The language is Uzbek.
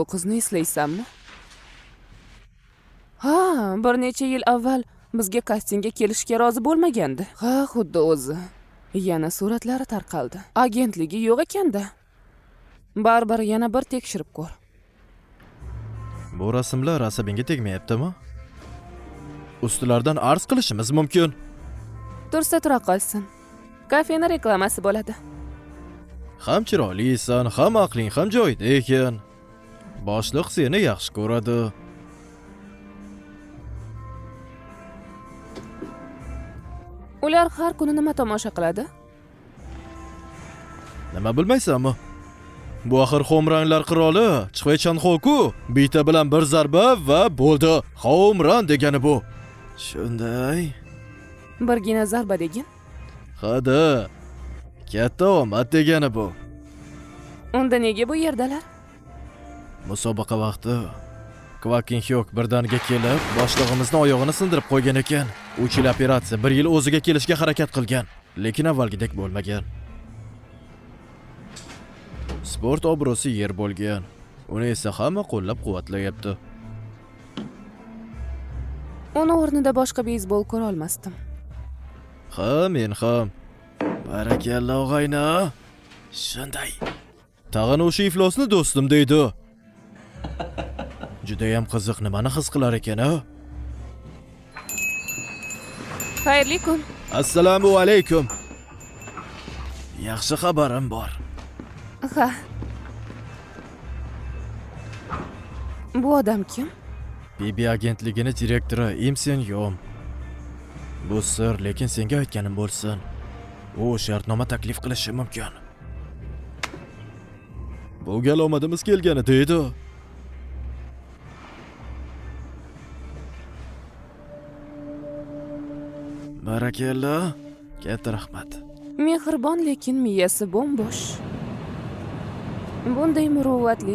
bu qizni eslaysanmi? Ha, bir necha yil avval bizga kastingga kelishga rozi bo'lmagandi. Ha, xuddi o'zi. Yana suratlari tarqaldi. Agentligi yo'q ekanda. Baribir yana bir tekshirib ko'r. Bu rasmlar asabingga tegmayaptimi? Ustilardan arz qilishimiz mumkin. Tursa tura qolsin. Kafena reklamasi bo'ladi. Ham chiroylisan, ham aqling ham joyida ekan. Boshliq seni yaxshi ko'radi. Ular har kuni nima tomosha qiladi? Nima bilmaysanmi? Bu axir Xomranlar qiroli, Chxvechan Xoku. Bita bilan bir zarba va bo'ldi. Xomran degani bu. Shunday. Birgina zarba degin. Hadi. Katta omad degani bu. Unda nega bu yerdalar? Musobaqa vaqti Kvakinhyok birdaniga kelib, boshlig'imizni oyog'ini sindirib qo'ygan ekan. 3 yil operatsiya, 1 yil o'ziga kelishga harakat qilgan, lekin avvalgidek bo'lmagan. Sport obro'si yer bo'lgan. Uni esa hamma qo'llab-quvvatlayapti. Uni o'rnida boshqa beysbol ko'ra olmasdim. Ha, men ham. Barakalla og'ayna. Shunday. Tag'in o'sha iflosni do'stim deydi. Juda ham qiziq, nimani his qilar ekan-a? Xayrli kun. Assalomu alaykum. Yaxshi xabarim bor. Ha. Bu odam kim? BB agentligini direktori Im Sen Yom. Bu sir, lekin senga aytganim bo'lsin. U shartnoma taklif qilishi mumkin. Bu gal omadimiz kelgani deydi. Barakalla, katta rahmat. Mehribon, lekin miyasi bo'm-bo'sh. Bunday muruvvatli